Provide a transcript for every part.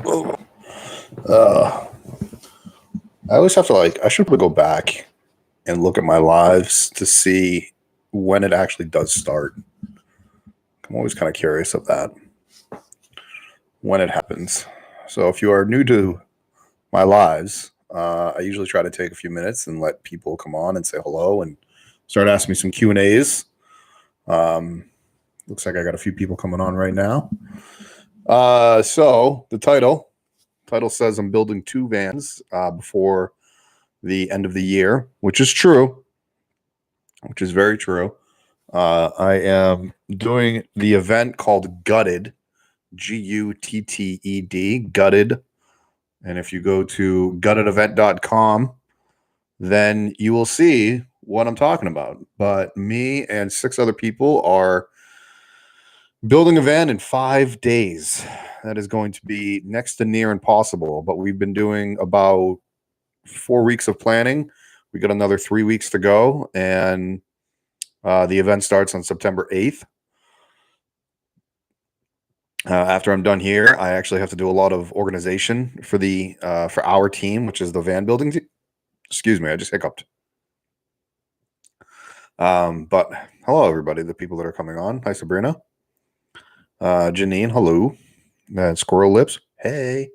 Oh. Uh, I always have to I should probably go back and look at my lives to see when it actually does start. I'm always kind of curious of that, when it happens. So if you are new to my lives, I usually try to take a few minutes and let people come on and say hello and start asking me some Q&As. Looks like I got a few people coming on right now. So the title says I'm building 2 vans before the end of the year, which is true, which is very true. I am doing the event called Gutted, Gutted, Gutted. And if you go to guttedevent.com, then you will see what I'm talking about. But me and 6 other people are building a van in 5 days. That is going to be next to near impossible. But we've been doing about 4 weeks of planning. We got another 3 weeks to go, and the event starts on September 8th. After I'm done here, I actually have to do a lot of organization for for our team, which is the van building team. Excuse me, I just hiccuped. But hello, everybody, the people that are coming on. Hi, Sabrina. Janine, hello. Squirrel Lips, hey.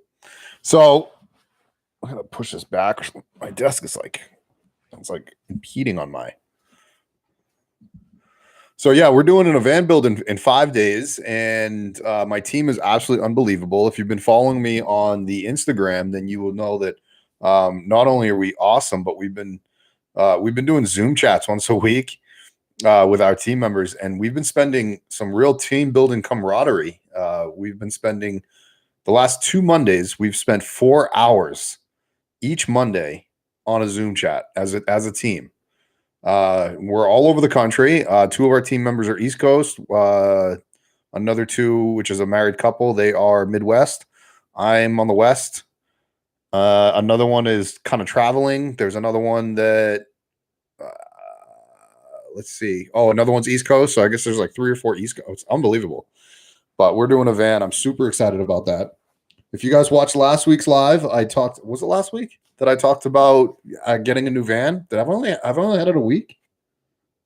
So I'm gonna push this back. My desk is it's impeding on my. So yeah, we're doing a van build in 5 days, and my team is absolutely unbelievable. If you've been following me on the Instagram, then you will know that not only are we awesome, but we've been doing Zoom chats once a week with our team members, and we've been spending some real team building camaraderie. We've been spending the last 2 Mondays. We've spent 4 hours each Monday on a Zoom chat as a team. We're all over the country. 2 of our team members are East Coast. Another 2, which is a married couple, they are Midwest. I'm on the West. Another one is kind of traveling. There's another one that let's see. Oh, another one's East Coast. So I guess there's 3 or 4 East Coast. It's unbelievable. But we're doing a van. I'm super excited about that. If you guys watched last week's live, was it last week that I talked about getting a new van? I've only had it a week.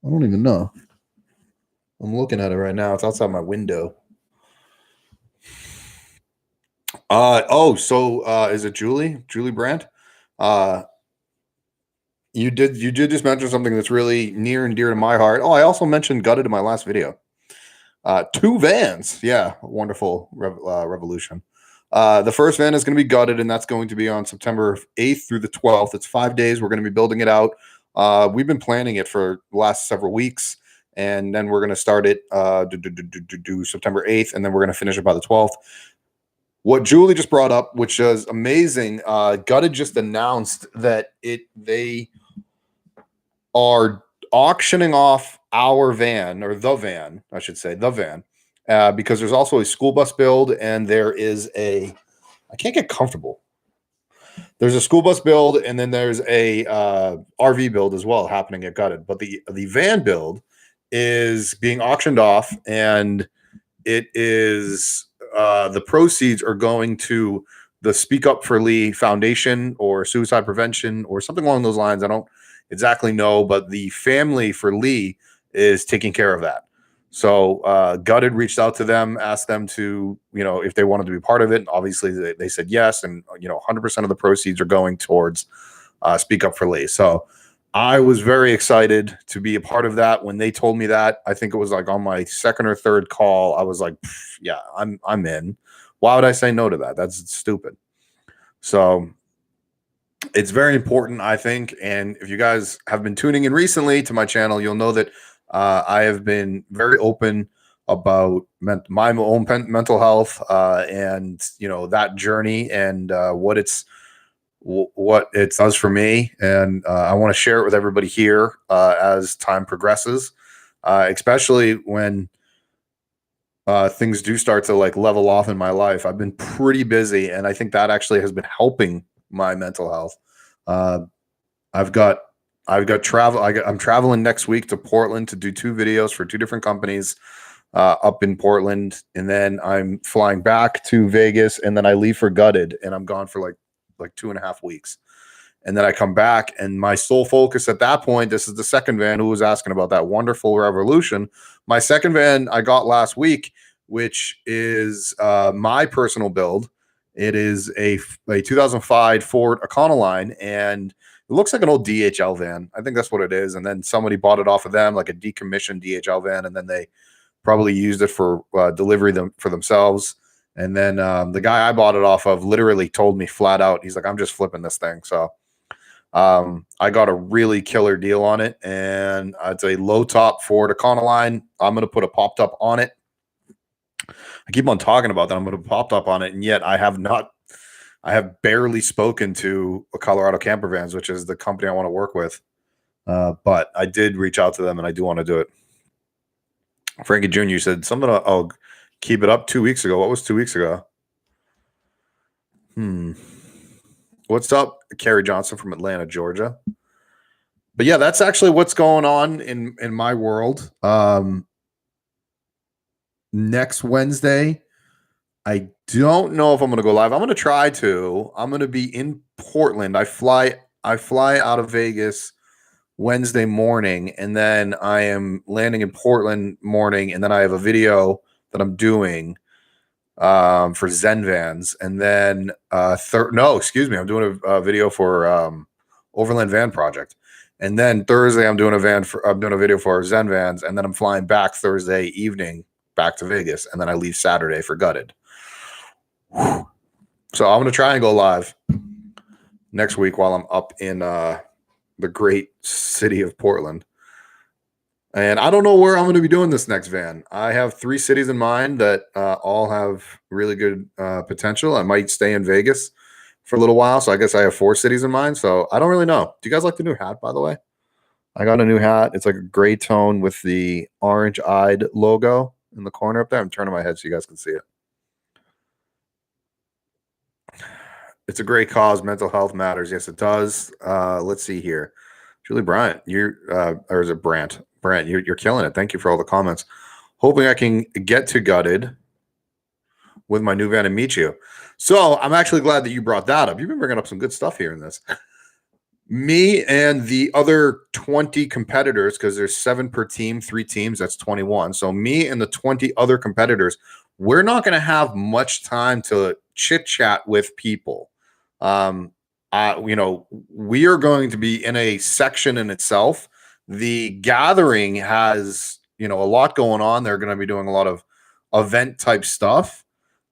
I don't even know. I'm looking at it right now. It's outside my window. Is it Julie Brandt? You did just mention something that's really near and dear to my heart. Oh, I also mentioned Gutted in my last video. 2 vans. Yeah, wonderful revolution. The first van is going to be Gutted, and that's going to be on September 8th through the 12th. It's 5 days. We're going to be building it out. We've been planning it for the last several weeks, and then we're going to start it do September 8th, and then we're going to finish it by the 12th. What Julie just brought up, which is amazing, Gutted just announced that they are auctioning off our van, or the van, I should say, the van, because there's also a school bus build, and there is I can't get comfortable. There's a school bus build, and then there's a RV build as well happening at Gutted. But the van build is being auctioned off, and it is the proceeds are going to the Speak Up for Lee Foundation or suicide prevention or something along those lines. I don't exactly know, but the family for Lee is taking care of that. So Gutted reached out to them, asked them to, if they wanted to be part of it. And obviously they said yes. And, 100% of the proceeds are going towards Speak Up for Lee. So I was very excited to be a part of that. When they told me that, I think it was on my 2nd or 3rd call, I was like, yeah, I'm in. Why would I say no to that? That's stupid. So it's very important, I think. And if you guys have been tuning in recently to my channel, you'll know that I have been very open about my own mental health and, that journey and what it does for me. And I want to share it with everybody here as time progresses, especially when things do start to level off in my life. I've been pretty busy, and I think that actually has been helping my mental health. I've got travel. I'm traveling next week to Portland to do 2 videos for 2 different companies. up in Portland, and then I'm flying back to Vegas, and then I leave for Gutted, and I'm gone for like 2.5 weeks. And then I come back, and my sole focus at that point, this is the second van who was asking about that wonderful Revolution. My second van I got last week, which is my personal build. It is a 2005 Ford Econoline, and it looks like an old DHL van. I think that's what it is. And then somebody bought it off of them, like a decommissioned DHL van, and then they probably used it for delivery for themselves. And then the guy I bought it off of literally told me flat out, he's like, I'm just flipping this thing. So I got a really killer deal on it, and it's a low top Ford Econoline. I'm going to put a pop top on it. I keep on talking about that. I'm going to pop top on it, and yet I have barely spoken to Colorado Camper Vans, which is the company I want to work with. But I did reach out to them, and I do want to do it. Frankie Jr. said something. Oh, keep it up 2 weeks ago. What was 2 weeks ago? What's up, Kerry Johnson from Atlanta, Georgia? But yeah, that's actually what's going on in my world. Next Wednesday, I don't know if I'm going to go live. I'm going to try to. I'm going to be in Portland. I fly out of Vegas Wednesday morning, and then I am landing in Portland morning, and then I have a video that I'm doing for Zen Vans, and then I'm doing a video for Overland Van Project, and then Thursday I'm doing a video for Zen Vans, and then I'm flying back Thursday evening back to Vegas, and then I leave Saturday for Gutted. Whew. So I'm going to try and go live next week while I'm up in the great city of Portland. And I don't know where I'm going to be doing this next van. I have 3 cities in mind that all have really good potential. I might stay in Vegas for a little while. So I guess I have 4 cities in mind. So I don't really know. Do you guys like the new hat, by the way? I got a new hat. It's like a gray tone with the orange-eyed logo in the corner up there. I'm turning my head so you guys can see it. It's a great cause. Mental health matters. Yes, it does. Let's see here. Julie Bryant, or is it Brandt? Brent, you're killing it. Thank you for all the comments. Hoping I can get to Gutted with my new van and meet you. So I'm actually glad that you brought that up. You've been bringing up some good stuff here in this. Me and the other 20 competitors, because there's 7 per team, 3 teams, that's 21. So me and the 20 other competitors, we're not going to have much time to chit chat with people. We are going to be in a section in itself. The gathering has, a lot going on. They're going to be doing a lot of event type stuff.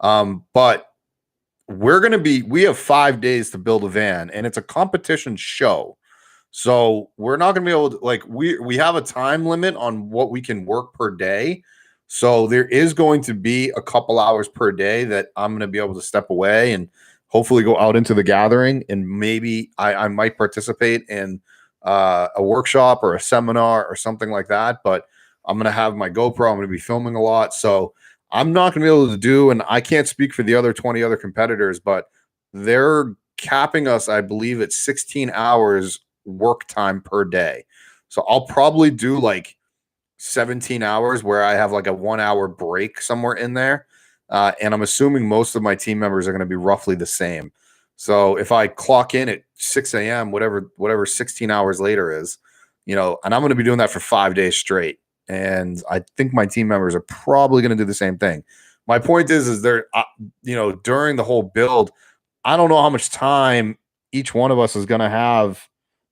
But we have 5 days to build a van, and it's a competition show. So we're not going to be able to, we have a time limit on what we can work per day. So there is going to be a couple hours per day that I'm going to be able to step away and hopefully go out into the gathering. And maybe I might participate in a workshop or a seminar or something like that. But I'm going to have my GoPro. I'm going to be filming a lot. So I'm not going to be able to do, and I can't speak for the other 20 other competitors, but they're capping us, I believe, at 16 hours work time per day. So I'll probably do like 17 hours where I have like a 1 hour break somewhere in there. And I'm assuming most of my team members are going to be roughly the same. So if I clock in at 6 a.m., whatever 16 hours later is, and I'm going to be doing that for 5 days straight. And I think my team members are probably going to do the same thing. My point is they're, during the whole build, I don't know how much time each one of us is going to have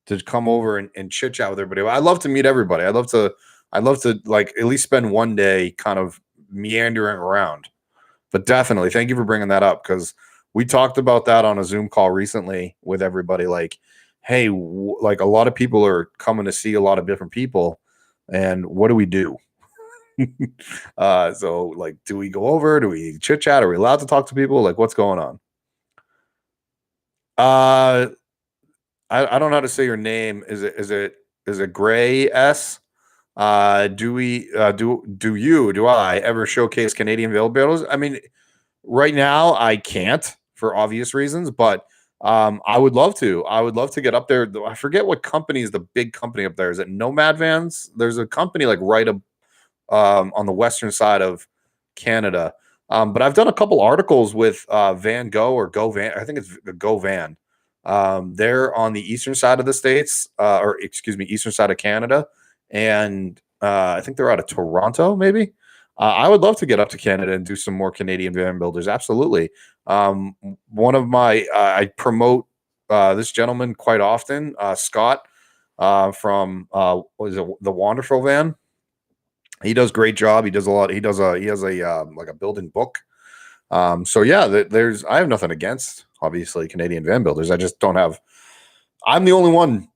to come over and chit chat with everybody. I love to meet everybody. I'd love to like at least spend one day kind of meandering around. But definitely, thank you for bringing that up, because we talked about that on a Zoom call recently with everybody. Like, hey, like a lot of people are coming to see a lot of different people, and what do we do? So like, do we go over? Do we chit chat? Are we allowed to talk to people? Like, what's going on? I don't know how to say your name. Is it Gray S? Do I ever showcase Canadian builders? I mean, right now I can't for obvious reasons, but I would love to. I would love to get up there. I forget what company is the big company up there. Is it Nomad Vans? There's a company like right on the western side of Canada. But I've done a couple articles with Van Go or Go Van. I think it's Go Van. They're on the eastern side of the states, or excuse me, eastern side of Canada, and I think they're out of Toronto, maybe. I would love to get up to Canada and do some more Canadian van builders. Absolutely. One of my I promote this gentleman quite often, Scott, from what is it, the Wonderful Van. He does great job. He does a lot. He has a like a building book. So yeah, there's I have nothing against obviously Canadian van builders. I just don't have. I'm the only one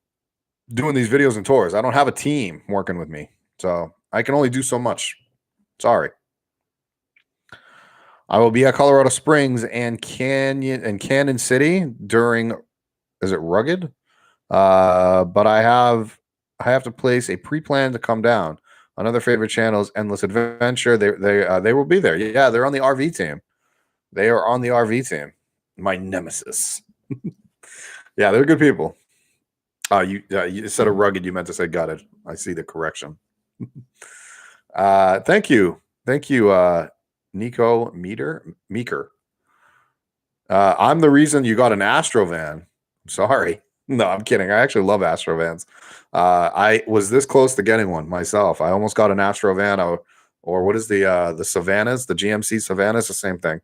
doing these videos and tours. I don't have a team working with me, so I can only do so much. Sorry. I will be at Colorado Springs and Canyon City during. Is it rugged? But I have to place a pre-plan to come down. Another favorite channel is Endless Adventure. They will be there. Yeah, they're on the RV team. They are on the RV team. My nemesis. Yeah, they're good people. You instead of rugged, you meant to say gutted. I see the correction. Thank you, Nico Meeker. I'm the reason you got an Astro van. I'm sorry. No, I'm kidding. I actually love Astro vans. I was this close to getting one myself. I almost got an Astro van, or what is the Savannahs, the GMC Savannahs, the same thing.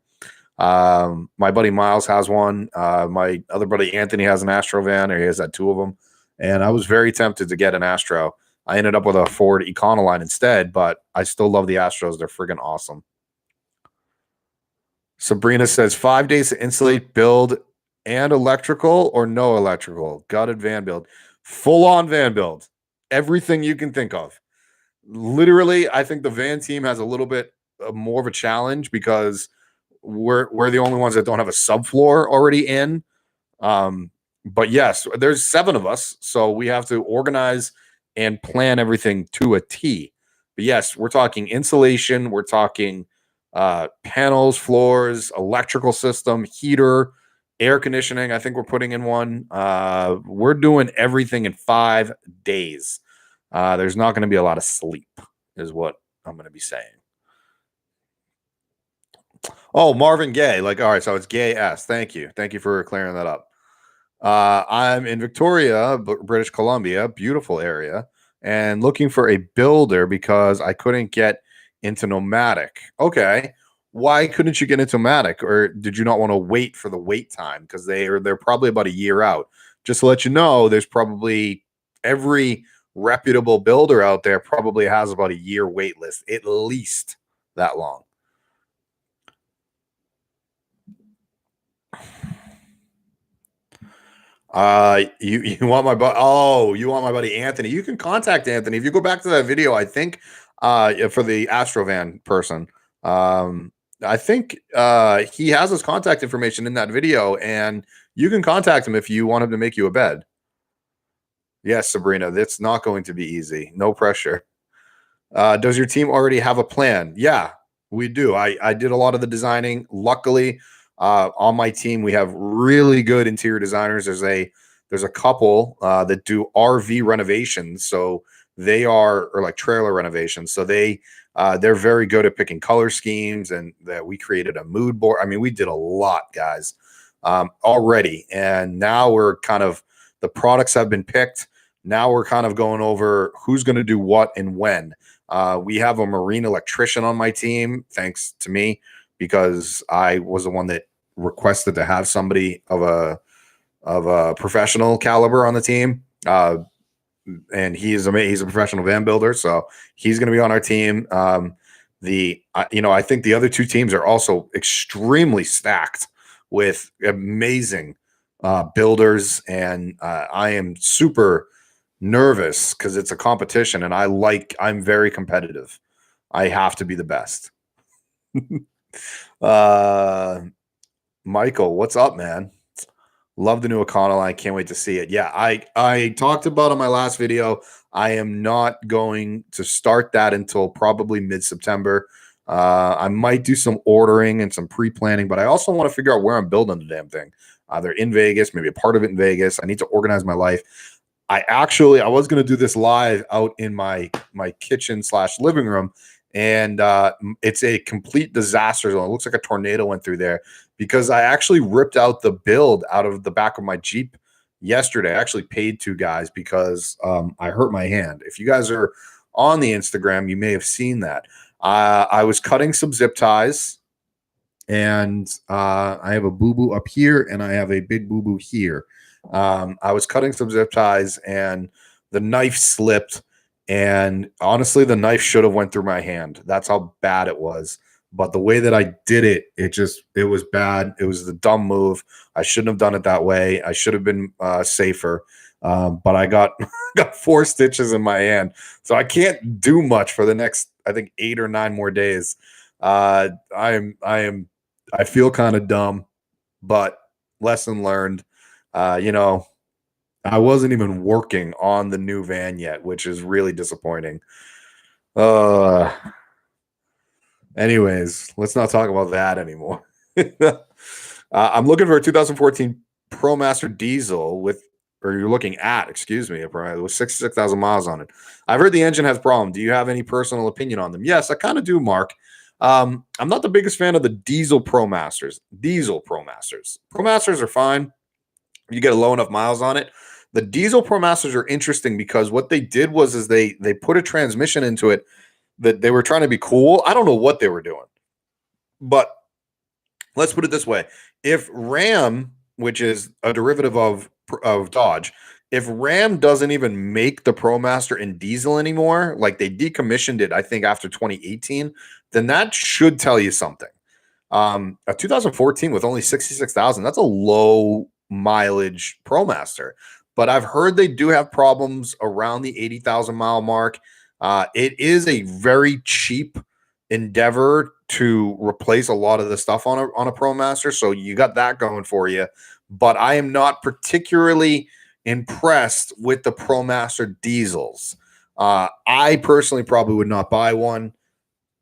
My buddy Miles has one. My other buddy Anthony has an Astro van, or he has had two of them. And I was very tempted to get an Astro. I ended up with a Ford Econoline instead, but I still love the Astros. They're friggin' awesome. Sabrina says 5 days to insulate, build, and electrical or no electrical. Gutted van build. Full on van build. Everything you can think of. Literally, I think the van team has a little bit more of a challenge because we're the only ones that don't have a subfloor already in. But yes, there's 7 of us, so we have to organize and plan everything to a T. But yes, we're talking insulation, we're talking panels, floors, electrical system, heater, air conditioning. I think we're putting in one. We're doing everything in 5 days. There's not going to be a lot of sleep, is what I'm going to be saying. Oh, Marvin Gaye. Like, all right, so it's Gay S. Thank you. Thank you for clearing that up. I'm in Victoria, British Columbia, beautiful area, and looking for a builder because I couldn't get into Nomadic. Okay. Why couldn't you get into Nomadic? Or did you not want to wait for the wait time? Because they're probably about a year out. Just to let you know, there's probably every reputable builder out there probably has about a year wait list, at least that long. You want my buddy? Oh, you want my buddy Anthony? You can contact Anthony if you go back to that video. I think for the Astrovan person, I think he has his contact information in that video, and you can contact him if you want him to make you a bed. Yes, Sabrina, that's not going to be easy. No pressure. Does your team already have a plan? Yeah, we do. I did a lot of the designing. Luckily, on my team, we have really good interior designers. There's a couple that do RV renovations, so they are or like trailer renovations. So they're very good at picking color schemes, and that we created a mood board. I mean, we did a lot, guys, already, and now we're kind of the products have been picked. Now we're kind of going over who's going to do what and when. We have a marine electrician on my team, thanks to me, because I was the one that requested to have somebody of a professional caliber on the team. And he's a professional van builder, so he's going to be on our team. I think the other 2 teams are also extremely stacked with amazing builders, and I am super nervous because it's a competition, and I'm very competitive. I have to be the best. Michael, what's up, man? Love the new Econoline. Can't wait to see it. Yeah, I talked about on my last video. I am not going to start that until probably mid-September. I might do some ordering and some pre-planning, but I also want to figure out where I'm building the damn thing. Either in Vegas, maybe a part of it in Vegas. I need to organize my life. I was going to do this live out in my kitchen / living room, and it's a complete disaster zone. It looks like a tornado went through there because I actually ripped out the build out of the back of my Jeep yesterday. I actually paid two guys because I hurt my hand. If you guys are on the Instagram, you may have seen that. I was cutting some zip ties, and I have a boo boo up here, and I have a big boo boo here. I was cutting some zip ties, and the knife slipped. And honestly, the knife should have went through my hand. That's how bad it was. But the way that I did it, it was bad. It was the dumb move. I shouldn't have done it that way. I should have been safer. But I got got 4 stitches in my hand, so I can't do much for the next, I think, 8 or 9 more days. I feel kind of dumb, but lesson learned. You know, I wasn't even working on the new van yet, which is really disappointing. Uh, Anyways, let's not talk about that anymore. I'm looking for a 2014 ProMaster diesel or you're looking at, excuse me, with 66,000 miles on it. I've heard the engine has problems. Do you have any personal opinion on them? Yes, I kind of do, Mark. I'm not the biggest fan of the diesel ProMasters. ProMasters are fine. You get a low enough miles on it. The diesel ProMasters are interesting because what they did is they put a transmission into it that they were trying to be cool. I don't know what they were doing, but let's put it this way: if Ram, which is a derivative of Dodge, if Ram doesn't even make the ProMaster in diesel anymore, like they decommissioned it, I think after 2018, then that should tell you something. A 2014 with only 66,000, that's a low mileage ProMaster. But I've heard they do have problems around the 80,000 mile mark. It is a very cheap endeavor to replace a lot of the stuff on a ProMaster, so you got that going for you. But I am not particularly impressed with the ProMaster diesels. I personally probably would not buy one,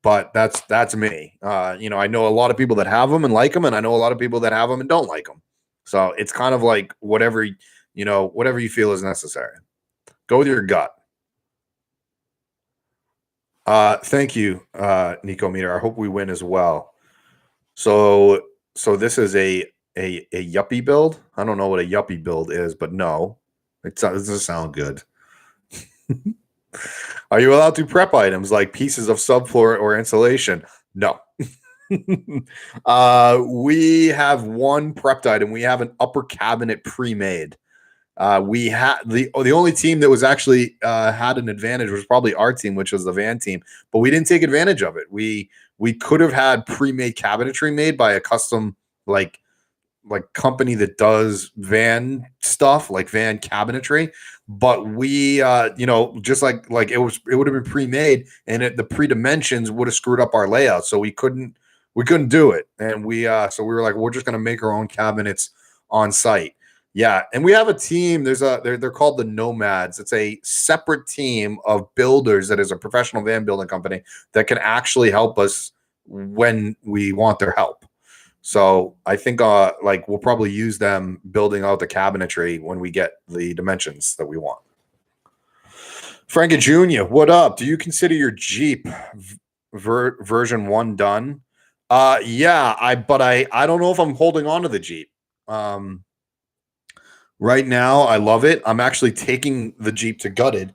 but that's me. I know a lot of people that have them and like them, and I know a lot of people that have them and don't like them. So it's kind of like whatever you feel is necessary. Go with your gut. Thank you, Nico Meter. I hope we win as well. So this is a yuppie build. I don't know what a yuppie build is, but no, it doesn't sound good. Are you allowed to prep items like pieces of subfloor or insulation? No. We have one prepped item. We have an upper cabinet pre-made. We had the only team that was actually had an advantage was probably our team, which was the van team, but we didn't take advantage of it. We could have had pre-made cabinetry made by a custom like company that does van stuff, like van cabinetry, but we just like it would have been pre-made, and the pre-dimensions would have screwed up our layout, so we couldn't do it. And so we were like, we're just going to make our own cabinets on site. Yeah, and we have a team. They're called the Nomads. It's a separate team of builders that is a professional van building company that can actually help us when we want their help. So I think we'll probably use them building out the cabinetry when we get the dimensions that we want. Frankie Jr., what up? Do you consider your Jeep version 1 done? Yeah, I don't know if I'm holding on to the Jeep. Right now, I love it. I'm actually taking the Jeep to gutted.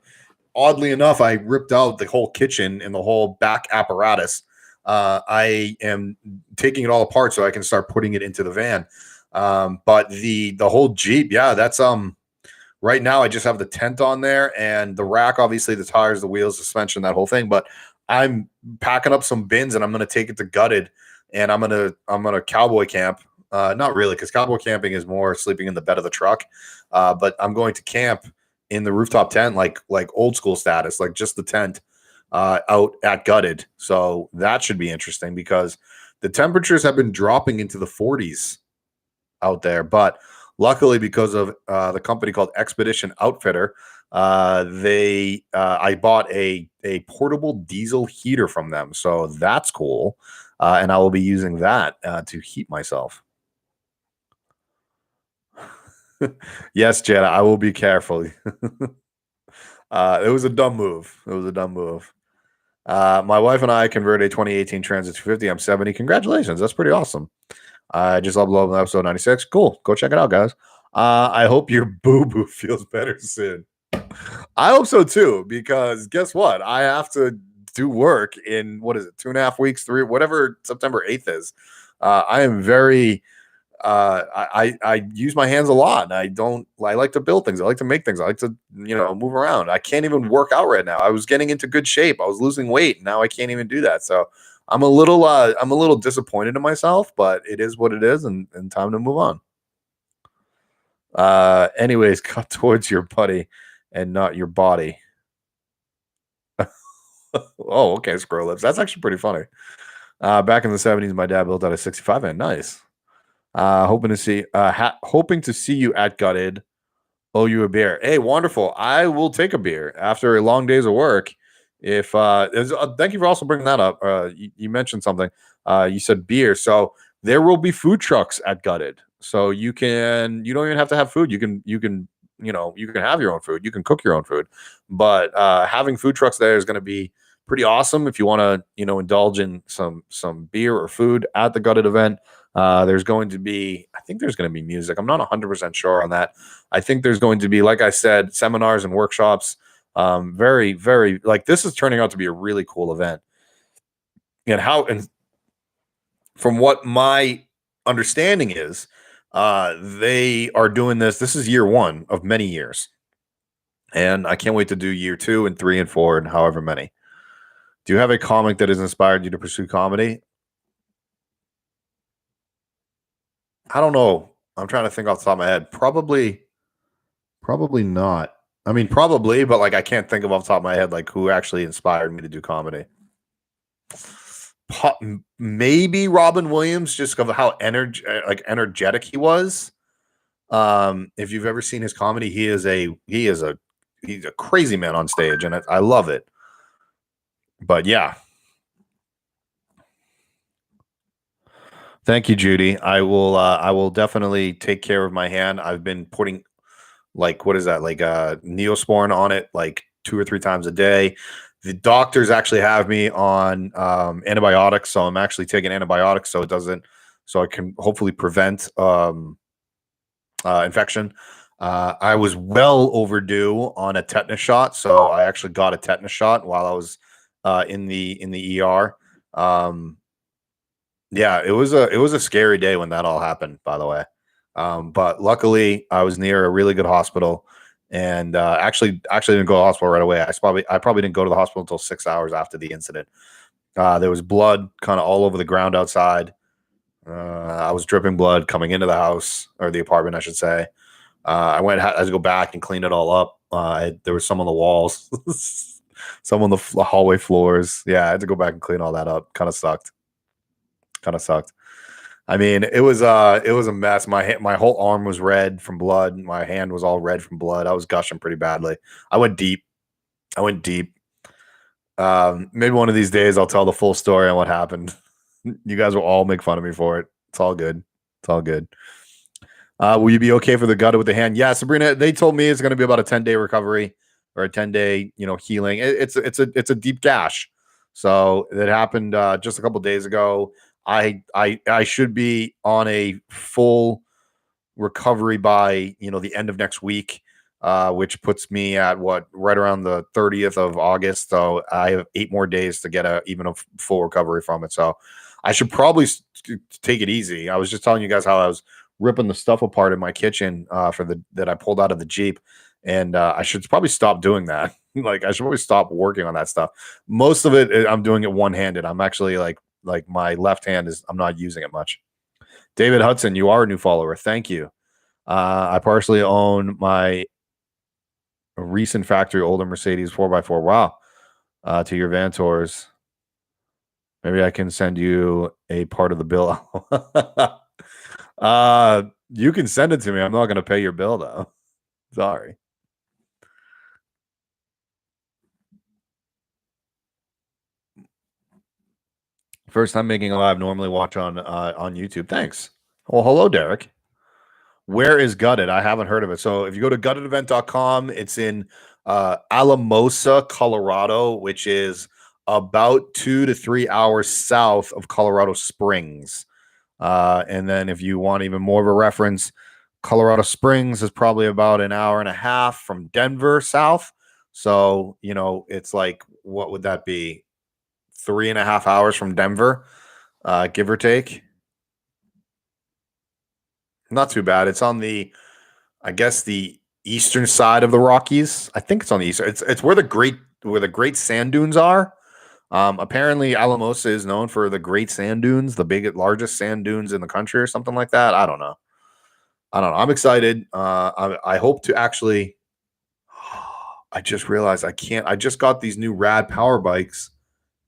Oddly enough, I ripped out the whole kitchen and the whole back apparatus. I am taking it all apart so I can start putting it into the van. But the whole Jeep, yeah, that's right now I just have the tent on there and the rack, obviously the tires, the wheels, suspension, that whole thing. But I'm packing up some bins and I'm gonna take it to gutted, and I'm gonna cowboy camp. Not really, because cowboy camping is more sleeping in the bed of the truck. But I'm going to camp in the rooftop tent, like old school status, like just the tent out at gutted. So that should be interesting because the temperatures have been dropping into the 40s out there. But luckily, because of the company called Expedition Outfitter, I bought a portable diesel heater from them. So that's cool. And I will be using that to heat myself. Yes, Jenna, I will be careful. It was a dumb move. My wife and I converted a 2018 Transit 250. I'm 70. Congratulations. That's pretty awesome. I just uploaded episode 96. Cool. Go check it out, guys. I hope your boo boo feels better soon. I hope so too, because guess what? I have to do work in what is it, 2.5 weeks, three, whatever September 8th is. I am very I use my hands a lot. I like to build things. I like to make things. I like to, move around. I can't even work out right now. I was getting into good shape. I was losing weight. Now I can't even do that. So I'm a little disappointed in myself, but it is what it is, and time to move on. Anyways, cut towards your buddy and not your body. Oh, okay, scroll lips. That's actually pretty funny. Back in the 70s, my dad built out a 65 and nice. Hoping to see you at Gutted. Owe you a beer. Hey, wonderful. I will take a beer after a long days of work. If thank you for also bringing that up. You mentioned something. You said beer, so there will be food trucks at Gutted. So you don't even have to have food. You can have your own food. You can cook your own food. But having food trucks there is going to be pretty awesome if you want to indulge in some beer or food at the Gutted event. There's going to be, I think there's going to be music. I'm not 100% sure on that. I think there's going to be, like I said, seminars and workshops. Very, very, like, this is turning out to be a really cool event. And from what my understanding is, they are doing this. This is year one of many years. And I can't wait to do year 2 and 3 and 4 and however many. Do you have a comic that has inspired you to pursue comedy? I don't know. I'm trying to think off the top of my head. Probably not. I mean, probably, but like I can't think of off the top of my head like who actually inspired me to do comedy. Maybe Robin Williams, just of how energetic he was. If you've ever seen his comedy, he's a crazy man on stage, and I love it. But yeah. Thank you, Judy. I will definitely take care of my hand. I've been putting, like, what is that? Like Neosporin on it like 2 or 3 times a day. The doctors actually have me on antibiotics, so I'm actually taking antibiotics so I can hopefully prevent infection. I was well overdue on a tetanus shot, so I actually got a tetanus shot while I was in the ER. Yeah, it was a scary day when that all happened, by the way. But luckily, I was near a really good hospital, and actually didn't go to the hospital right away. I probably didn't go to the hospital until 6 hours after the incident. There was blood kind of all over the ground outside. I was dripping blood coming into the house or the apartment, I should say. I had to go back and clean it all up. There was some on the walls, some on the hallway floors. Yeah, I had to go back and clean all that up. Kind of sucked. I mean, it was a mess. My whole arm was red from blood. My hand was all red from blood. I was gushing pretty badly. I went deep. Maybe one of these days I'll tell the full story on what happened. You guys will all make fun of me for it. It's all good. Will you be okay for the gut with the hand? Yeah, Sabrina, they told me it's going to be about a 10-day recovery or a 10-day, healing. It's a deep gash. So it happened just a couple days ago. I should be on a full recovery by the end of next week, which puts me at right around the 30th of August. So I have 8 more days to get even a full recovery from it. So I should probably take it easy. I was just telling you guys how I was ripping the stuff apart in my kitchen that I pulled out of the Jeep, and I should probably stop doing that. Like I should probably stop working on that stuff. Most of it I'm doing it one-handed. I'm actually like my left hand I'm not using it much. David Hudson, you are a new follower. Thank you. I partially own my recent factory older Mercedes 4x4. Wow. To your van tours. Maybe I can send you a part of the bill. You can send it to me. I'm not going to pay your bill though. Sorry. First time making a live. Normally watch on YouTube. Thanks. Well, hello, Derek. Where is Gutted? I haven't heard of it. So if you go to guttedevent.com, it's in Alamosa, Colorado, which is about 2 to 3 hours south of Colorado Springs. And then if you want even more of a reference, Colorado Springs is probably about an hour and a half from Denver south. So, it's like, what would that be? 3.5 hours from Denver, give or take. Not too bad. It's on I guess the eastern side of the Rockies. I think it's on the eastern. It's where the great sand dunes are. Apparently, Alamosa is known for the Great Sand Dunes, the largest sand dunes in the country, or something like that. I don't know. I'm excited. I hope to actually. I just realized I can't. I just got these new rad power bikes,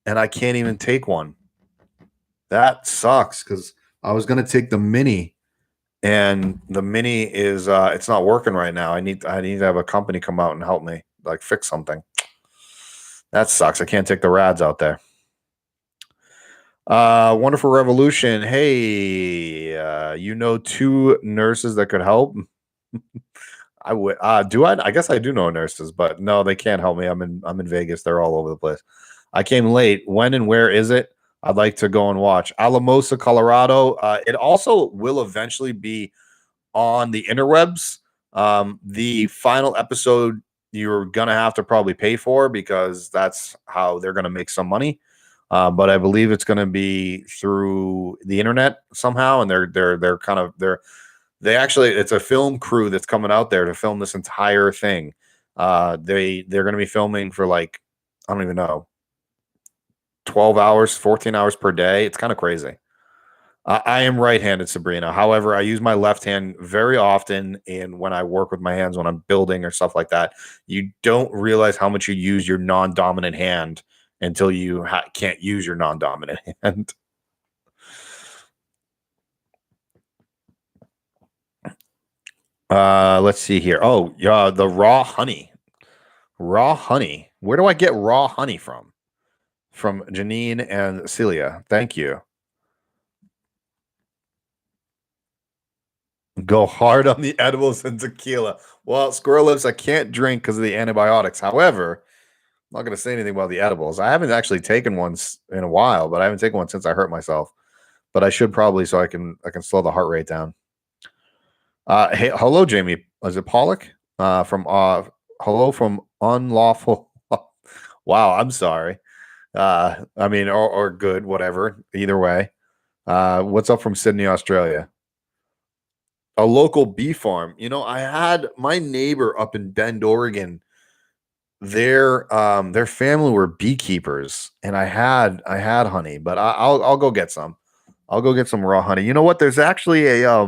and I can't even take one. That sucks because I was gonna take the mini, and the mini is it's not working right now. I need to have a company come out and help me, like, fix something. That sucks. I can't take the rads out there. Wonderful Revolution. Hey, two nurses that could help. I would. Do I? I guess I do know nurses, but no, they can't help me. I'm in Vegas. They're all over the place. I came late. When and where is it? I'd like to go and watch. Alamosa, Colorado. It also will eventually be on the interwebs. The final episode you're gonna have to probably pay for because that's how they're gonna make some money. But I believe it's going to be through the internet somehow, and it's a film crew that's coming out there to film this entire thing. They're going to be filming for, like, I don't even know, 12 hours, 14 hours per day. It's kind of crazy. I am right-handed, Sabrina. However, I use my left hand very often, and when I work with my hands, when I'm building or stuff like that, you don't realize how much you use your non-dominant hand until you can't use your non-dominant hand. Let's see here. Oh, yeah, the raw honey. Raw honey. Where do I get raw honey from? From Janine and Celia. Thank you. Go hard on the edibles and tequila. Well, Squirrel Lips, I can't drink because of the antibiotics. However, I'm not going to say anything about the edibles. I haven't actually taken one in a while, but I haven't taken one since I hurt myself. But I should probably, so I can slow the heart rate down. Hey, hello, Jamie. Is it Pollock? Hello from Unlawful. Wow, I'm sorry. Or good, whatever. Either way. What's up from Sydney, Australia? A local bee farm. I had my neighbor up in Bend, Oregon. Their family were beekeepers, and I had honey, but I'll go get some. I'll go get some raw honey. You know what? There's actually a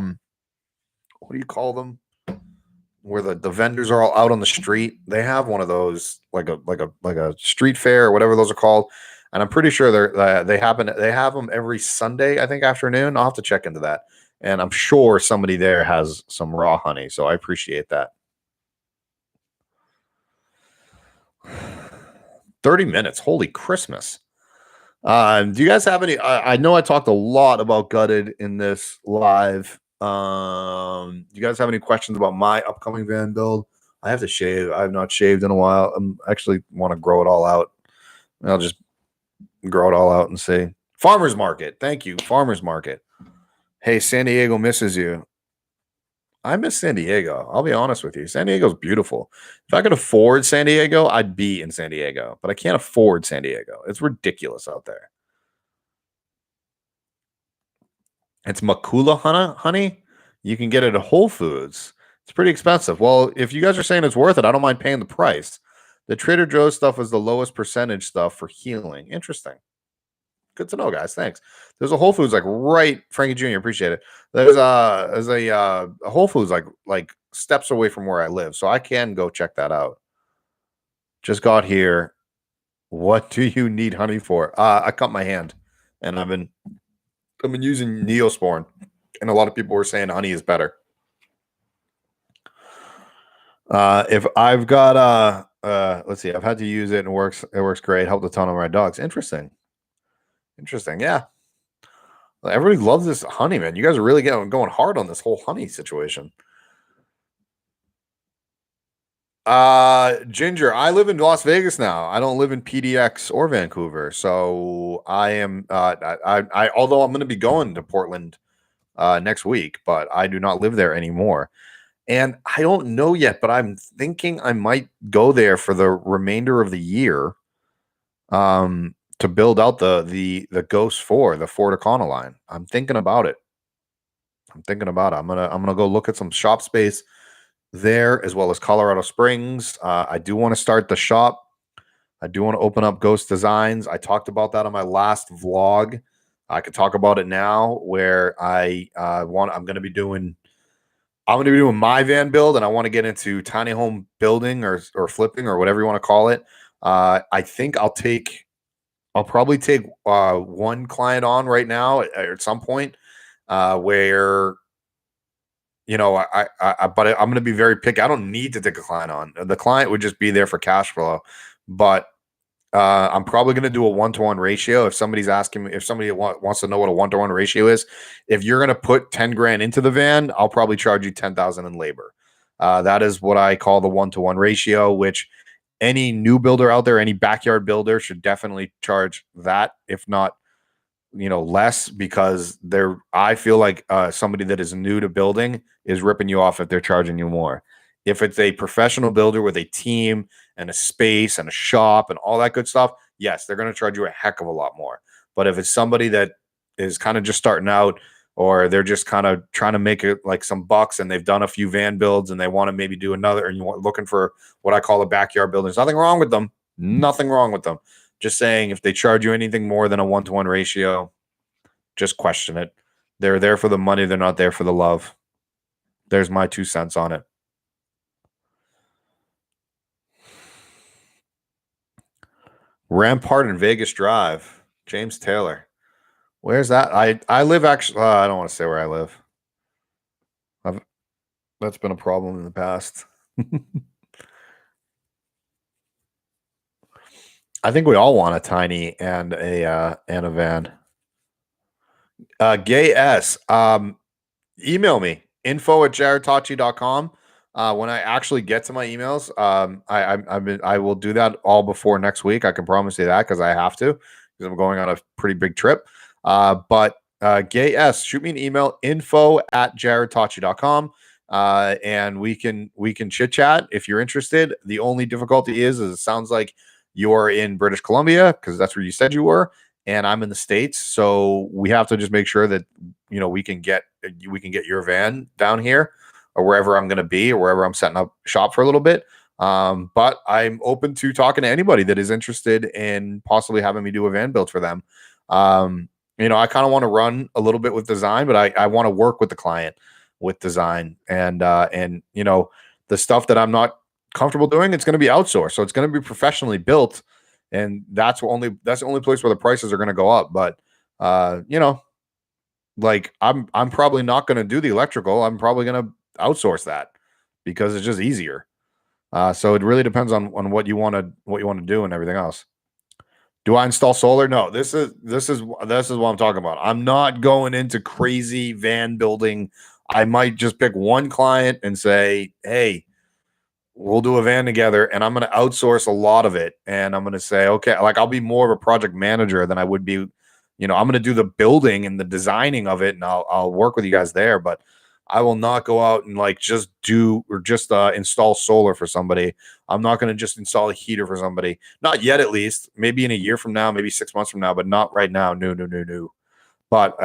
what do you call them? Where the vendors are all out on the street. They have one of those, like a street fair or whatever those are called. And I'm pretty sure they have them every Sunday, I think, afternoon. I'll have to check into that. And I'm sure somebody there has some raw honey, so I appreciate that. 30 minutes. Holy Christmas. Do you guys have any? I know I talked a lot about Gutted in this live. Do you guys have any questions about my upcoming van build? I have to shave. I have not shaved in a while. I actually want to grow it all out. I'll just grow it all out and see. Farmers Market. Thank you. Farmers Market. Hey, San Diego misses you. I miss San Diego. I'll be honest with you. San Diego's beautiful. If I could afford San Diego, I'd be in San Diego, but I can't afford San Diego. It's ridiculous out there. It's Makula honey. You can get it at Whole Foods. It's pretty expensive. Well, if you guys are saying it's worth it, I don't mind paying the price. The Trader Joe's stuff is the lowest percentage stuff for healing. Interesting. Good to know, guys. Thanks. There's a Whole Foods right, Frankie Jr. Appreciate it. There's a Whole Foods like steps away from where I live, so I can go check that out. Just got here. What do you need honey for? I cut my hand, and I've been using Neosporin, and a lot of people were saying honey is better. If I've got let's see, I've had to use it and it works great. Helped a ton of my dogs. Interesting. Yeah. Everybody loves this honey, man. You guys are really going hard on this whole honey situation. Ginger, I live in Las Vegas now. I don't live in PDX or Vancouver. So I am although I'm going to be going to Portland next week, but I do not live there anymore. And I don't know yet, but I'm thinking I might go there for the remainder of the year to build out the Ghost 4, the Ford Econoline. I'm thinking about it. I'm gonna go look at some shop space there as well as Colorado Springs. I do want to start the shop. I do want to open up Ghost Designs. I talked about that on my last vlog. I could talk about it now where I'm going to be doing my van build, and I want to get into tiny home building or flipping or whatever you want to call it. I think I'll probably take one client on right now at some point where but I'm going to be very picky. I don't need to take a client on. The client would just be there for cash flow, but I'm probably going to do a 1-to-1 ratio. If somebody's asking me, if somebody wants to know what a 1-to-1 ratio is, if you're going to put 10 grand into the van, I'll probably charge you 10,000 in labor. That is what I call the 1-to-1 ratio, which any new builder out there, any backyard builder should definitely charge that, if not, less, because I feel like somebody that is new to building is ripping you off if they're charging you more. If it's a professional builder with a team and a space and a shop and all that good stuff, yes, they're going to charge you a heck of a lot more. But if it's somebody that is kind of just starting out, or they're just kind of trying to make it like some bucks, and they've done a few van builds and they want to maybe do another, and looking for what I call a backyard builder, there's nothing wrong with them. Nothing wrong with them. Just saying, if they charge you anything more than a 1-to-1 ratio, just question it. They're there for the money. They're not there for the love. There's my 2 cents on it. Rampart and Vegas Drive. James Taylor. Where's that? I live actually. I don't want to say where I live. That's been a problem in the past. I think we all want a tiny and a van. Gay S. Email me, info@jaredtachi.com. When I actually get to my emails, I will do that all before next week. I can promise you that, because I have to, because I'm going on a pretty big trip. But Gay S, shoot me an email, info@jaredtachi.com. And we can chit chat if you're interested. The only difficulty is it sounds like you're in British Columbia, because that's where you said you were, and I'm in the States. So we have to just make sure that we can get your van down here, or wherever I'm going to be, or wherever I'm setting up shop for a little bit. But I'm open to talking to anybody that is interested in possibly having me do a van build for them. I kind of want to run a little bit with design, but I want to work with the client with design, and the stuff that I'm not comfortable doing, it's going to be outsourced. So it's going to be professionally built, and that's the only place where the prices are going to go up. But like I'm probably not going to do the electrical. I'm probably going to outsource that, because it's just easier. So it really depends on what you want to do and everything else. Do I install solar? No. This is what I'm talking about. I'm not going into crazy van building. I might just pick one client and say, hey, we'll do a van together, and I'm going to outsource a lot of it. And I'm going to say, okay, like I'll be more of a project manager than I would be. I'm going to do the building and the designing of it, and I'll work with you guys there. But I will not go out and just install solar for somebody. I'm not going to just install a heater for somebody. Not yet, at least. Maybe in a year from now, maybe 6 months from now, but not right now. No. But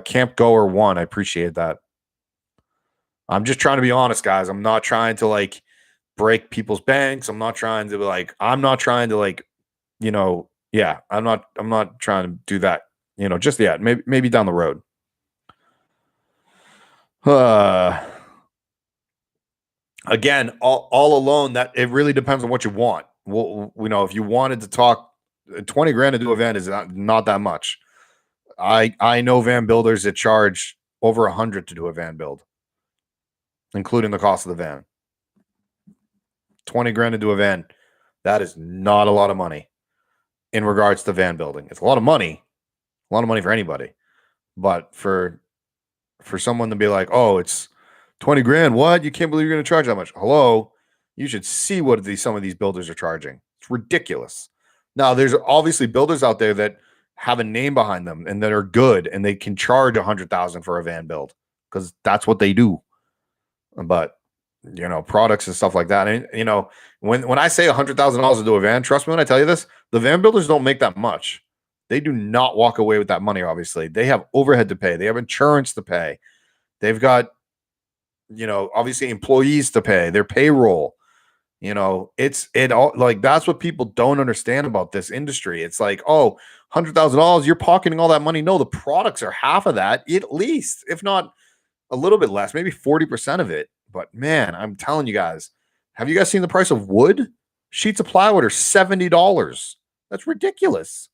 Camp Goer 1, I appreciate that. I'm just trying to be honest, guys. I'm not trying to break people's banks. I'm not trying to yeah, I'm not trying to do that, just yet. Maybe down the road. Again, all alone, that it really depends on what you want. Well, if you wanted to talk 20 grand to do a van is not that much. I know van builders that charge over 100 to do a van build, including the cost of the van. 20 grand to do a van, that is not a lot of money in regards to van building. It's a lot of money for anybody. But for someone to be like, oh, it's 20 grand, what? You can't believe you're going to charge that much. Hello? You should see what some of these builders are charging. It's ridiculous. Now, there's obviously builders out there that have a name behind them and that are good, and they can charge 100,000 for a van build because that's what they do. But products and stuff like that. And when I say $100,000 to do a van, trust me when I tell you this, the van builders don't make that much. They do not walk away with that money. Obviously, they have overhead to pay. They have insurance to pay. They've got, obviously employees to pay. Their payroll. It all, like, that's what people don't understand about this industry. It's like, oh, $100,000, you're pocketing all that money. No, the products are half of that, at least, if not a little bit less, maybe 40% of it. But man, I'm telling you guys, have you guys seen the price of wood? Sheets of plywood are $70. That's ridiculous.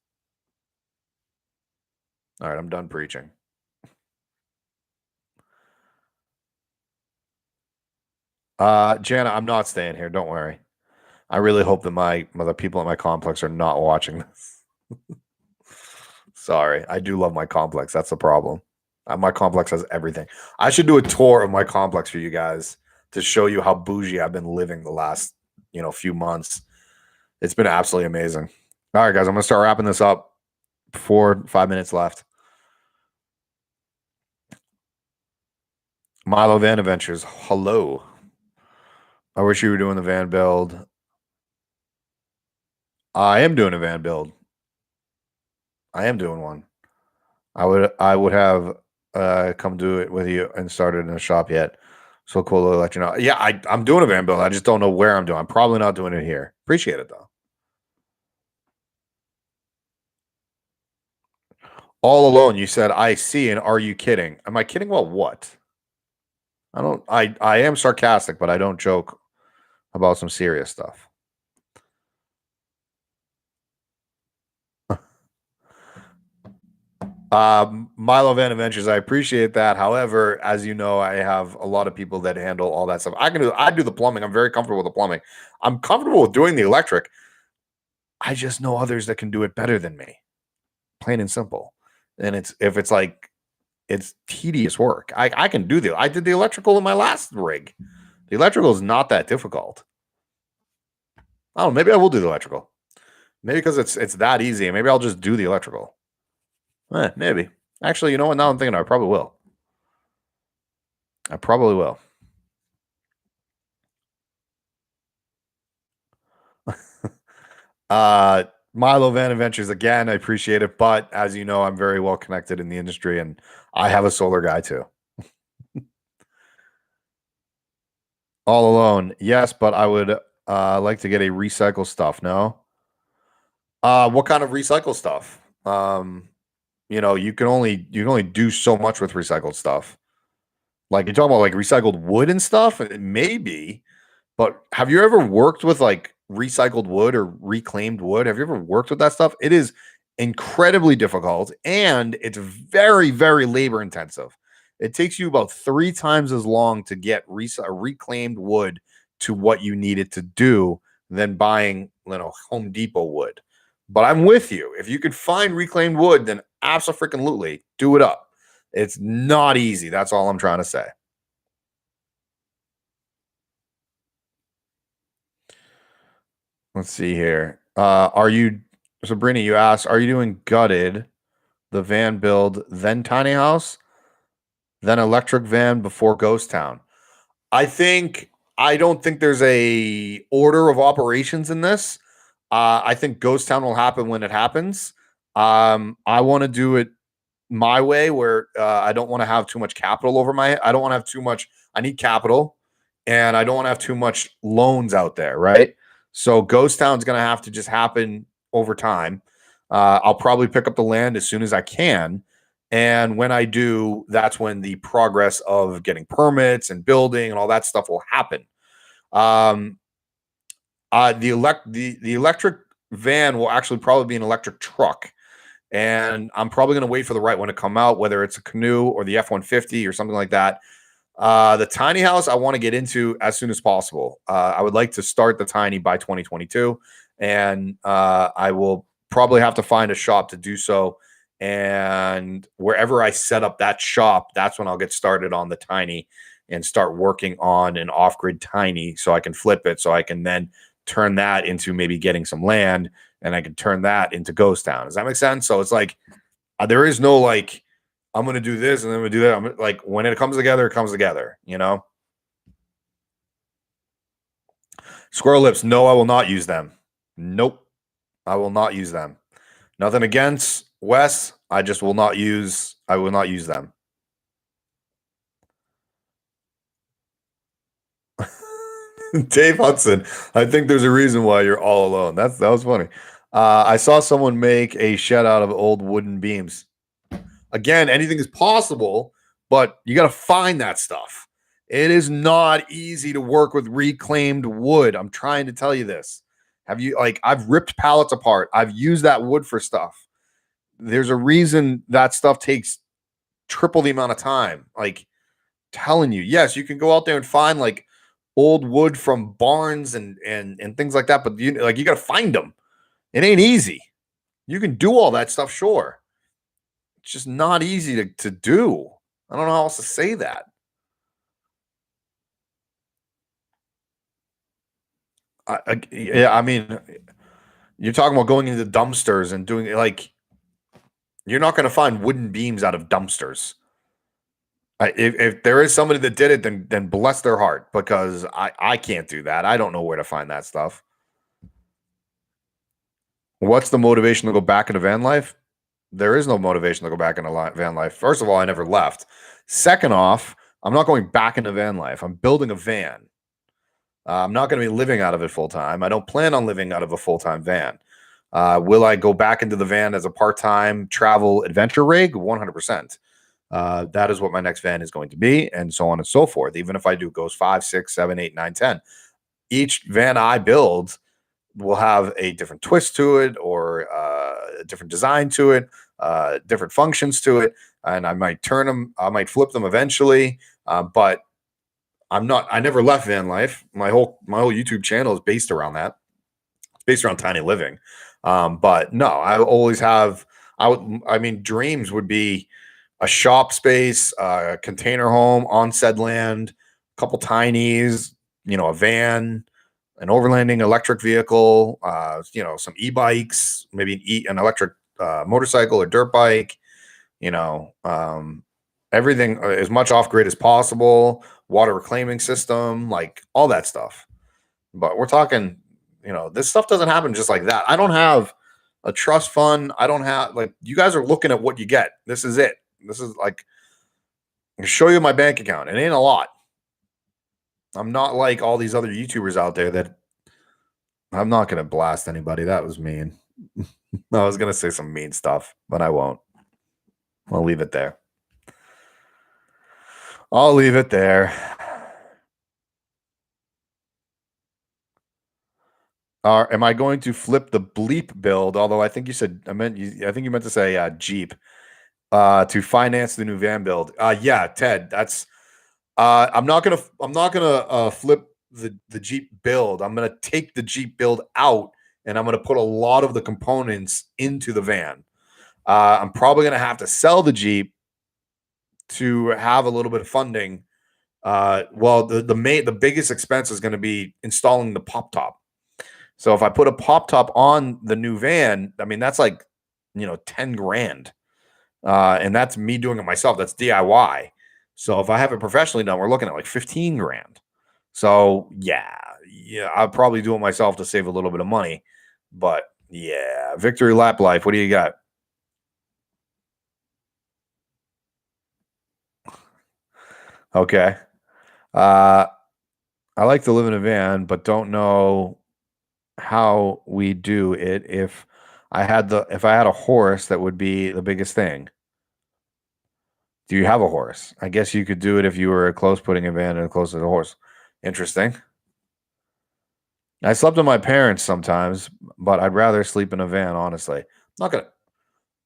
All right, I'm done preaching. Jana, I'm not staying here. Don't worry. I really hope that the people at my complex are not watching this. Sorry, I do love my complex. That's the problem. My complex has everything. I should do a tour of my complex for you guys to show you how bougie I've been living the last, few months. It's been absolutely amazing. All right, guys, I'm going to start wrapping this up. 5 minutes left. Milo Van Adventures. Hello. I wish you were doing the van build. I am doing a van build. I am doing one. I would have come do it with you and started in a shop yet. So cool to let you know. Yeah, I'm doing a van build. I just don't know where I'm doing. I'm probably not doing it here. Appreciate it though. All alone, you said, I see, and are you kidding? Am I kidding about what? I am sarcastic, but I don't joke about some serious stuff. Milo Van Adventures, I appreciate that. However, as you know, I have a lot of people that handle all that stuff. I do the plumbing. I'm very comfortable with the plumbing. I'm comfortable with doing the electric. I just know others that can do it better than me. Plain and simple. And it's tedious work. I did the electrical in my last rig. The electrical is not that difficult. Oh, maybe I will do the electrical. Maybe because it's that easy. Maybe I'll just do the electrical. Maybe. Actually, you know what? Now I'm thinking I probably will. I probably will. Milo Van Adventures, again, I appreciate it. But as you know, I'm very well connected in the industry, and I have a solar guy too. All alone. Yes, but I would like to get a recycle stuff. No? What kind of recycle stuff? You can only do so much with recycled stuff. Like, you're talking about like recycled wood and stuff? Maybe. But have you ever worked with like recycled wood or reclaimed wood? Have you ever worked with that stuff? It is incredibly difficult, and it's very, very labor intensive. It takes you about 3 times as long to get reclaimed wood to what you need it to do than buying, Home Depot wood. But I'm with you. If you could find reclaimed wood, then absolutely do it up. It's not easy. That's all I'm trying to say. Let's see here. Sabrina, you asked, are you doing gutted, the van build, then tiny house, then electric van before ghost town? I don't think there's a order of operations in this. I think ghost town will happen when it happens. I want to do it my way, where I don't want to have too much capital over my head. I don't want to have too much. I need capital, and I don't want to have too much loans out there, right? So ghost town's going to have to just happen over time. I'll probably pick up the land as soon as I can. And when I do, that's when the progress of getting permits and building and all that stuff will happen. The electric van will actually probably be an electric truck. And I'm probably going to wait for the right one to come out, whether it's a canoe or the F-150 or something like that. The tiny house I want to get into as soon as possible. I would like to start the tiny by 2022, and I will probably have to find a shop to do so. And wherever I set up that shop, that's when I'll get started on the tiny. and start working on an off-grid tiny so I can flip it, so I can then turn that into maybe getting some land, and I can turn that into ghost town. Does that make sense? So it's like there is no like I'm going to do this and then I'm going to do that. I'm like when it comes together, it comes together, you know? Squirrel lips, no, I will not use them. Nope. I will not use them. Nothing against Wes. I just will not use them. Dave Hudson, I think there's a reason why you're all alone. That was funny. I saw someone make a shed out of old wooden beams. Again, anything is possible, but you got to find that stuff. It is not easy to work with reclaimed wood. I'm trying to tell you this. Have you I've ripped pallets apart. I've used that wood for stuff. There's a reason that stuff takes triple the amount of time. Like telling you, yes, you can go out there and find like old wood from barns and things like that, but you got to find them. It ain't easy. You can do all that stuff, sure. It's just not easy to do. I don't know how else to say that. I mean, you're talking about going into dumpsters and doing like, you're not going to find wooden beams out of dumpsters. If there is somebody that did it, then bless their heart, because I can't do that. I don't know where to find that stuff. What's the motivation to go back into van life? There is no motivation to go back into van life. First of all, I never left. Second off, I'm not going back into van life. I'm building a van. I'm not going to be living out of it full time. I don't plan on living out of a full-time van. Will I go back into the van as a part-time travel adventure rig? 100%. That is what my next van is going to be, and so on and so forth. Even if I do goes 5, 6, 7, 8, 9, 10. Each van I build will have a different twist to it, or a different design to it, different functions to it, and I might flip them eventually. But I never left van life. My whole YouTube channel is based around that. It's based around tiny living. But no, I always have, dreams would be a shop space, a container home on said land, a couple tinies, a van, an overlanding electric vehicle, some e-bikes, maybe an electric motorcycle or dirt bike, everything as much off grid as possible, water reclaiming system, like all that stuff. But we're talking, this stuff doesn't happen just like that. I don't have a trust fund. I don't have, you guys are looking at what you get. This is it. This is I can show you my bank account. It ain't a lot. I'm not like all these other YouTubers out there that I'm not going to blast anybody. That was mean. I was going to say some mean stuff, but I won't. I'll leave it there. Am I going to flip the bleep build? Although I think you said, I think you meant to say Jeep, to finance the new van build. Yeah, Ted, that's, I'm not gonna flip the Jeep build. I'm gonna take the Jeep build out, and I'm gonna put a lot of the components into the van. I'm probably gonna have to sell the Jeep to have a little bit of funding. The biggest expense is going to be installing the pop top. So if I put a pop top on the new van, I mean, that's like, 10 grand. And that's me doing it myself. That's DIY. So if I have it professionally done, we're looking at like 15 grand. So yeah, I'll probably do it myself to save a little bit of money. But yeah, Victory Lap Life, what do you got? Okay. I like to live in a van, but don't know how we do it. If I had a horse, that would be the biggest thing. Do you have a horse? I guess you could do it if you were close, putting a van in close to the horse. Interesting. I slept with my parents sometimes, but I'd rather sleep in a van, honestly. I'm not gonna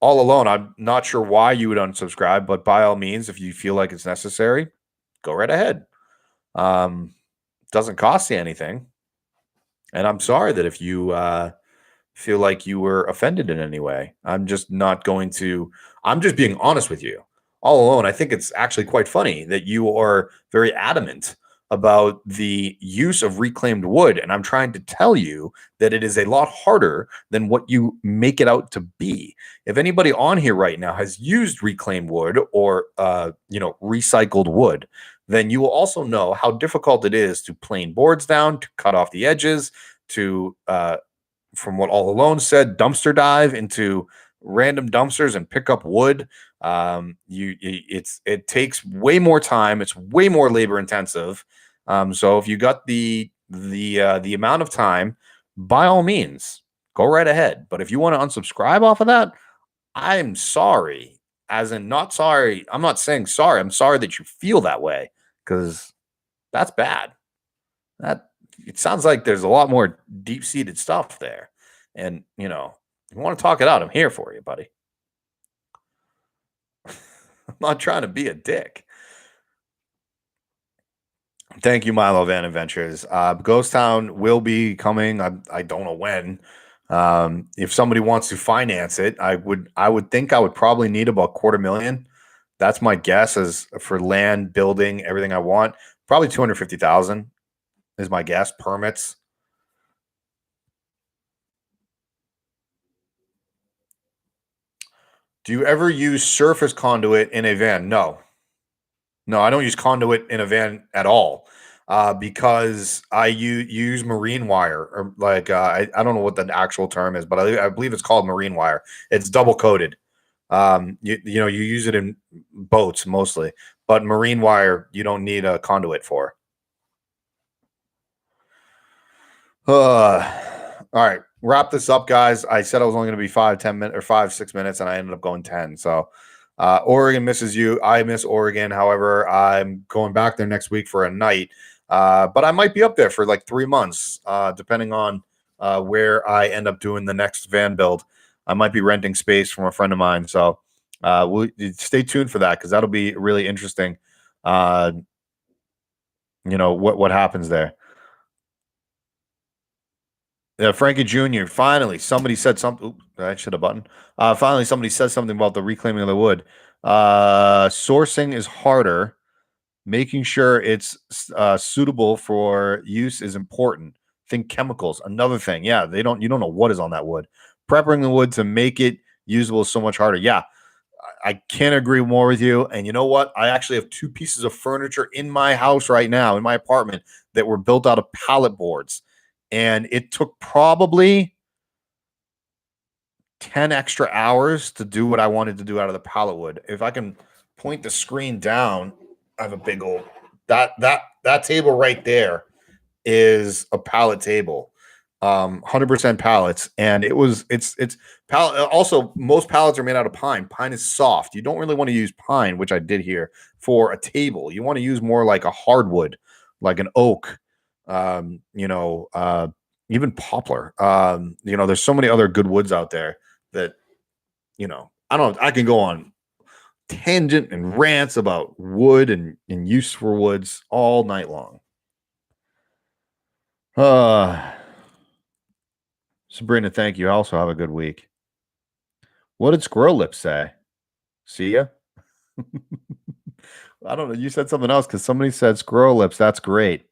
all alone. I'm not sure why you would unsubscribe, but by all means, if you feel like it's necessary, go right ahead. Doesn't cost you anything. And I'm sorry that if you feel like you were offended in any way. I'm just being honest with you. all alone. I think it's actually quite funny that you are very adamant about the use of reclaimed wood. And I'm trying to tell you that it is a lot harder than what you make it out to be. If anybody on here right now has used reclaimed wood or, recycled wood, then you will also know how difficult it is to plane boards down, to cut off the edges, to, from what All Alone said, dumpster dive into random dumpsters and pick up wood. It takes way more time. It's way more labor intensive. So if you got the amount of time, by all means, go right ahead. But if you want to unsubscribe off of that, I'm sorry. As in, not sorry. I'm not saying sorry. I'm sorry that you feel that way because that's bad. That it sounds like there's a lot more deep seated stuff there. And, you want to talk it out, I'm here for you, buddy. I'm not trying to be a dick. Thank you, Milo Van Adventures. Ghost Town will be coming. I don't know when. If somebody wants to finance it, I would think I would probably need about $250,000. That's my guess as for land, building, everything I want. Probably 250,000 is my guess. Permits. Do you ever use surface conduit in a van? No. No, I don't use conduit in a van at all because I use marine wire or like I don't know what the actual term is, but I believe it's called marine wire. It's double coated. You use it in boats mostly, but marine wire you don't need a conduit for. All right, wrap this up, guys. I said I was only going to be 5, 10 minutes or 5, 6 minutes, and I ended up going 10. So, Oregon misses you. I miss Oregon. However, I'm going back there next week for a night. But I might be up there for like 3 months, depending on where I end up doing the next van build. I might be renting space from a friend of mine. So, we'll stay tuned for that because that'll be really interesting. What happens there. Yeah, Frankie Jr. Finally, somebody said something. Oops, I should have button. Finally, somebody said something about the reclaiming of the wood. Sourcing is harder. Making sure it's suitable for use is important. Think chemicals. Another thing. Yeah, you don't know what is on that wood. Prepping the wood to make it usable is so much harder. Yeah, I can't agree more with you. And you know what? I actually have 2 pieces of furniture in my house right now, in my apartment, that were built out of pallet boards. And it took probably 10 extra hours to do what I wanted to do out of the pallet wood. If I can point the screen down, I have a big old that table right there is a pallet table. 100% pallets, and it's pallet. Also, most pallets are made out of pine. Pine is soft. You don't really want to use pine, which I did here, for a table. You want to use more like a hardwood, like an oak, even poplar. There's so many other good woods out there that, I don't know. I can go on tangent and rants about wood and use for woods all night long. Sabrina, thank you. Also have a good week. What did Squirrel Lips say? See ya? I don't know. You said something else because somebody said Squirrel Lips. That's great.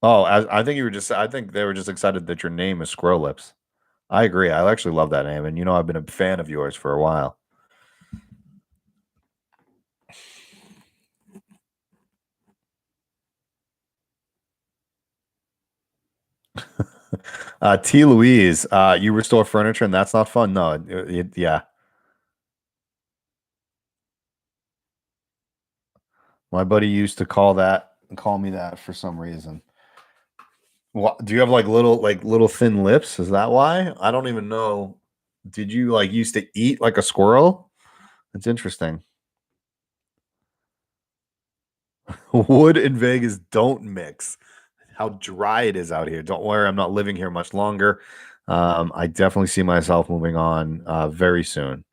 Oh, I think I think they were just excited that your name is Squirrel Lips. I agree. I actually love that name. And I've been a fan of yours for a while. T. Louise, you restore furniture and that's not fun. No, yeah. My buddy used to call me that for some reason. What do you have little thin lips? Is that why? I don't even know. Did you used to eat like a squirrel? That's interesting. Wood and Vegas don't mix. How dry it is out here. Don't worry, I'm not living here much longer. I definitely see myself moving on very soon.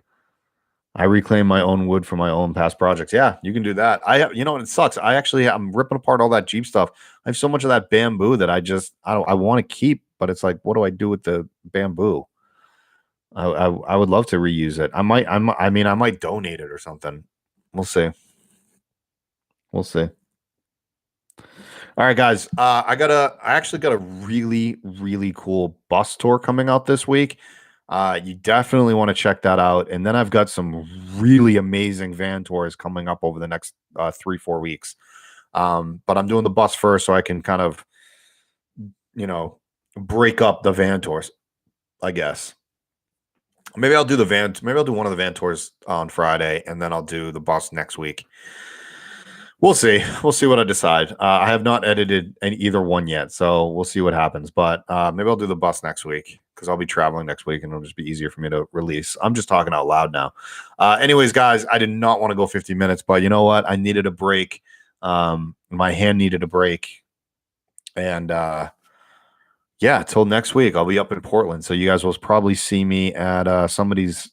I reclaim my own wood for my own past projects. Yeah, you can do that. It sucks. I'm ripping apart all that Jeep stuff. I have so much of that bamboo that I want to keep, but it's like, what do I do with the bamboo? I would love to reuse it. I mean, I might donate it or something. We'll see. We'll see. All right, guys. I actually got a really, really cool bus tour coming out this week. You definitely want to check that out. And then I've got some really amazing van tours coming up over the next 3-4 weeks. But I'm doing the bus first so I can kind of, break up the van tours, I guess. Maybe I'll do the van. Maybe I'll do one of the van tours on Friday, and then I'll do the bus next week. We'll see. We'll see what I decide. I have not edited either one yet, so we'll see what happens. But maybe I'll do the bus next week because I'll be traveling next week, and it'll just be easier for me to release. I'm just talking out loud now. Anyways, guys, I did not want to go 50 minutes, but you know what? I needed a break. My hand needed a break, and yeah, till next week, I'll be up in Portland. So you guys will probably see me at somebody's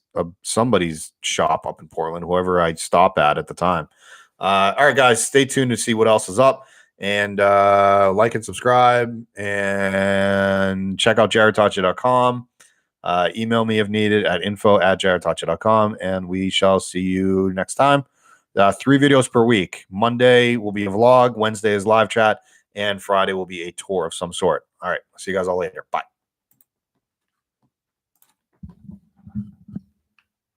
shop up in Portland, whoever I stop at the time. All right, guys, stay tuned to see what else is up, and like and subscribe, and check out jaredtacha.com. Email me if needed at info@jaredtacha.com, and we shall see you next time. 3 videos per week. Monday will be a vlog. Wednesday is live chat. And Friday will be a tour of some sort. All right. See you guys all later. Bye.